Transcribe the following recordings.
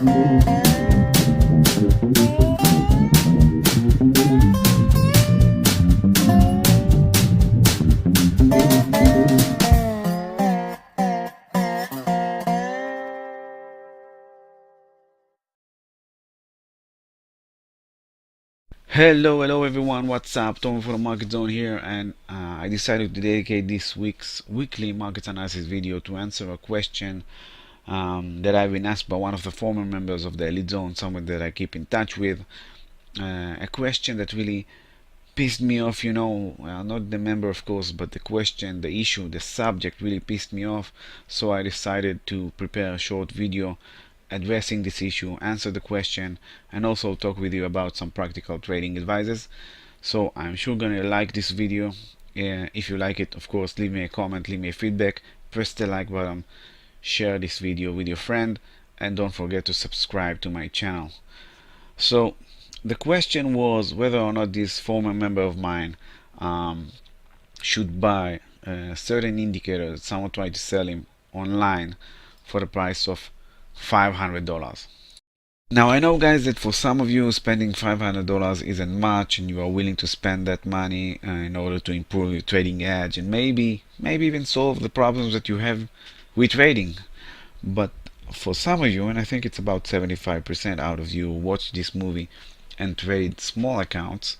Hello everyone, what's up? Tom from Market Zone here, and I decided to dedicate this week's weekly market analysis video to answer a question that I've been asked by one of the former members of the Elite Zone, someone that I keep in touch with. A question that really pissed me off, not the member of course, but the question, the issue, the subject really pissed me off. So I decided to prepare a short video addressing this issue, answer the question, and also talk with you about some practical trading advices. So I'm sure gonna like this video. If you like it, of course, leave me a comment, leave me a feedback, press the like button, share this video with your friend, and don't forget to subscribe to my channel. So the question was whether or not this former member of mine should buy a certain indicator that someone tried to sell him online for the price of $500. Now I know guys that for some of you spending $500 isn't much, and you are willing to spend that money in order to improve your trading edge and maybe even solve the problems that you have with trading. But for some of you, and I think it's about 75% out of you, watch this movie and trade small accounts,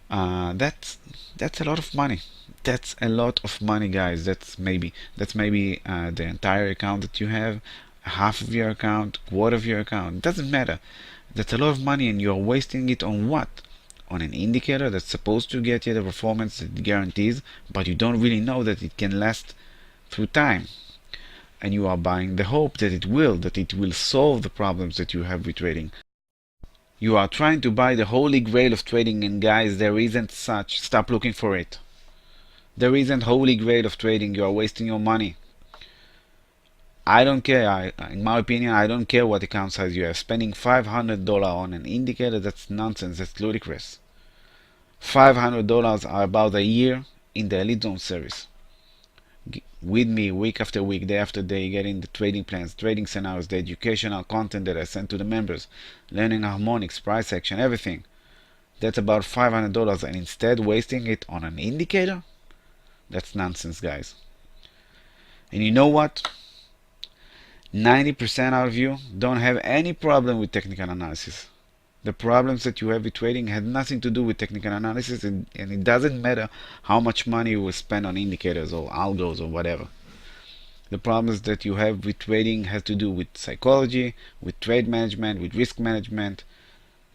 that's a lot of money. That's a lot of money, guys. That's maybe the entire account that you have, half of your account, quarter of your account. It doesn't matter. That's a lot of money, and you're wasting it on what? On an indicator that's supposed to get you the performance that it guarantees, but you don't really know that it can last through time. And you are buying the hope that it will solve the problems that you have with trading. You are trying to buy the holy grail of trading, and guys, there isn't such. Stop looking for it. There isn't holy grail of trading. You are wasting your money. I don't care. In my opinion, I don't care what account size you have. Spending $500 on an indicator, that's nonsense. That's ludicrous. $500 are about a year in the Elite Zone series. With me week after week, day after day, getting the trading plans, trading scenarios, the educational content that I send to the members, learning harmonics, price action, everything. That's about $500, and instead wasting it on an indicator? That's nonsense, guys. And you know what? 90% out of you don't have any problem with technical analysis. The problems that you have with trading had nothing to do with technical analysis, and it doesn't matter how much money you will spend on indicators or algos or whatever. The problems that you have with trading has to do with psychology, with trade management, with risk management.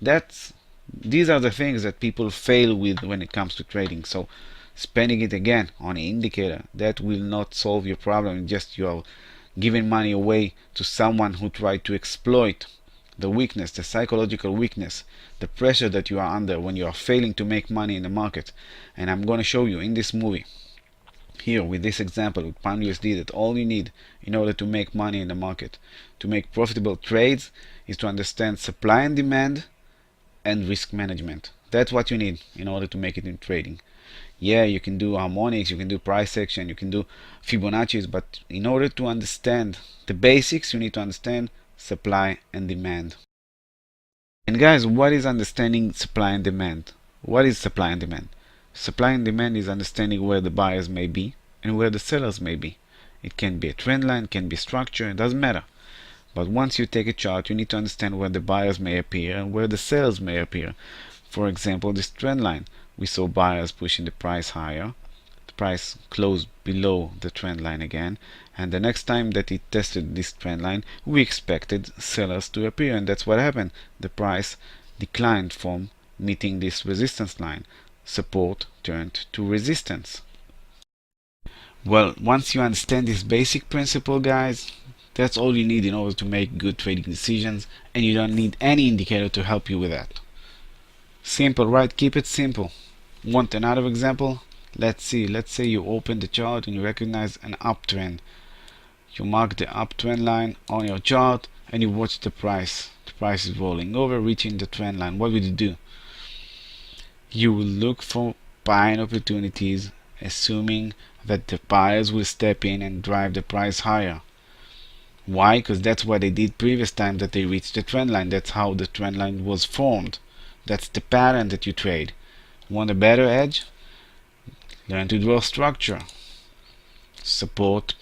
These are the things that people fail with when it comes to trading. So spending it again on an indicator, that will not solve your problem. Just you are giving money away to someone who tried to exploit the weakness, the psychological weakness, the pressure that you are under when you are failing to make money in the market. And I'm going to show you in this movie here with this example with GBPUSD that all you need in order to make money in the market, to make profitable trades, is to understand supply and demand and risk management. That's what you need in order to make it in trading. Yeah, you can do harmonics, you can do price action, you can do Fibonacci's, but in order to understand the basics, you need to understand supply and demand. And guys, what is understanding supply and demand? What is supply and demand? Supply and demand is understanding where the buyers may be and where the sellers may be. It can be a trend line, can be structure, it doesn't matter. But once you take a chart, you need to understand where the buyers may appear and where the sellers may appear. For example, this trend line, we saw buyers pushing the price higher. The price closed below the trend line again, and the next time that it tested this trend line, we expected sellers to appear, and that's what happened. The price declined from meeting this resistance line. Support turned to resistance. Well, once you understand this basic principle, guys, that's all you need in order to make good trading decisions, and you don't need any indicator to help you with that. Simple, right? Keep it simple. Want another example? Let's see. Let's say you open the chart and you recognize an uptrend. You mark the uptrend line on your chart and you watch the price. The price is rolling over, reaching the trend line. What will you do? You will look for buying opportunities, assuming that the buyers will step in and drive the price higher. Why? Because that's what they did previous time that they reached the trend line. That's how the trend line was formed. That's the pattern that you trade. Want a better edge? Learn to draw structure. Support,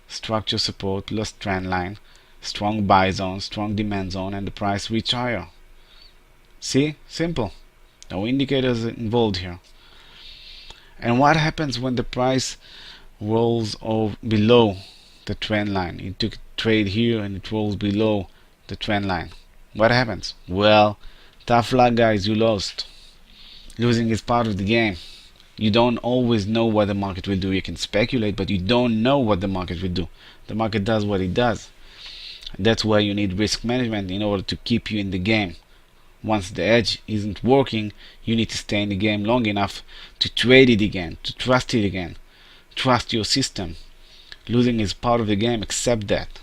structure support, plus trend line, strong buy zone, strong demand zone, and the price reach higher. See? Simple. No indicators involved here. And what happens when the price rolls below the trend line? You took a trade here and it rolls below the trend line. What happens? Well, tough luck, guys, you lost. Losing is part of the game. You don't always know what the market will do. You can speculate, but you don't know what the market will do. The market does what it does. That's why you need risk management in order to keep you in the game. Once the edge isn't working, you need to stay in the game long enough to trade it again, to trust it again. Trust your system. Losing is part of the game, accept that.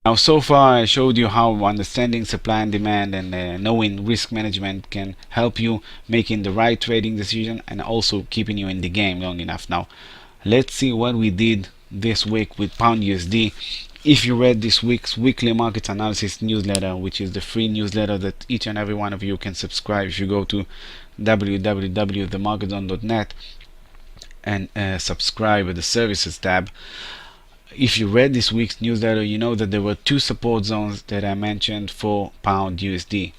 Now, so far I showed you how understanding supply and demand and knowing risk management can help you making the right trading decision and also keeping you in the game long enough. Now, let's see what we did this week with Pound USD. If you read this week's weekly market analysis newsletter, which is the free newsletter that each and every one of you can subscribe if you go to www.themarketzone.net and subscribe at the services tab. If you read this week's newsletter, you know that there were two support zones that I mentioned for Pound USD.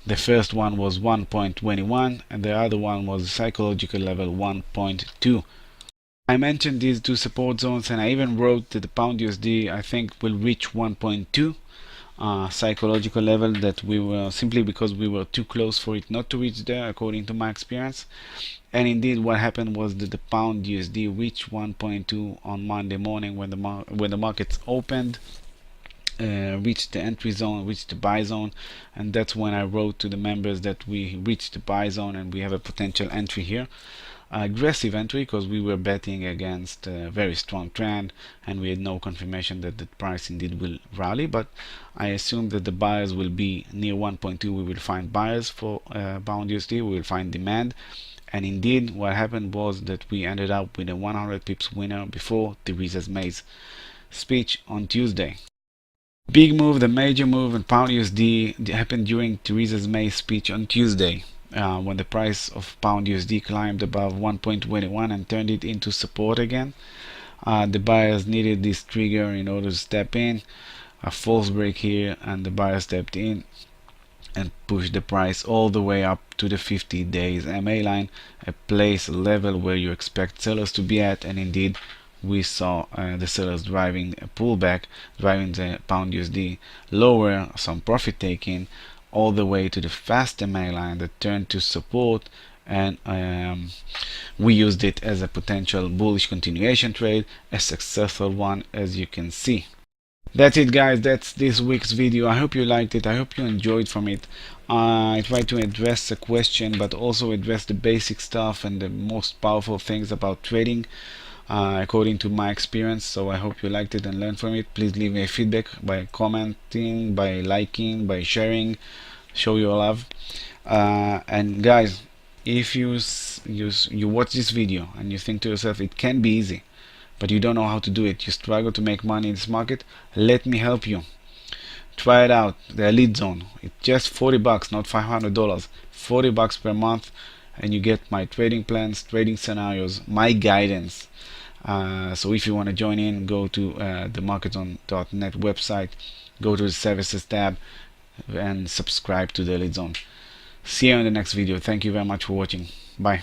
The first one was 1.21 and the other one was psychological level 1.2. I mentioned these two support zones and I even wrote that the Pound USD I think will reach 1.2 psychological level, that we were simply because we were too close for it not to reach there according to my experience. And indeed what happened was that the Pound USD reached 1.2 on Monday morning when the markets opened, reached the entry zone, reached the buy zone, and that's when I wrote to the members that we reached the buy zone and we have a potential entry here. Aggressive entry because we were betting against a very strong trend and we had no confirmation that the price indeed will rally, but I assume that the buyers will be near 1.2. We will find buyers for Pound USD, we will find demand, and indeed what happened was that we ended up with a 100 pips winner before Theresa May's speech on Tuesday. Big move, the major move in Pound USD happened during Theresa May's speech on Tuesday. When the price of Pound USD climbed above 1.21 and turned it into support again. The buyers needed this trigger in order to step in. A false break here and the buyer stepped in and pushed the price all the way up to the 50 days MA line, a place, a level where you expect sellers to be at, and indeed we saw the sellers driving a pullback, driving the Pound USD lower, some profit taking, all the way to the fast MA line that turned to support, and we used it as a potential bullish continuation trade, a successful one as you can see. That's it, guys. That's this week's video. I hope you liked it. I hope you enjoyed from it. I tried to address the question but also address the basic stuff and the most powerful things about trading according to my experience. So I hope you liked it and learned from it. Please leave me a feedback by commenting, by liking, by sharing. Show your love. And guys, if you watch this video and you think to yourself it can be easy but you don't know how to do it, you struggle to make money in this market, let me help you. Try it out, the Elite Zone. It's just $40, not $500. $40 per month, and you get my trading plans, trading scenarios, my guidance. So if you want to join in, go to the marketzone.net website, go to the services tab and subscribe to the Elite Zone. See you in the next video. Thank you very much for watching. Bye.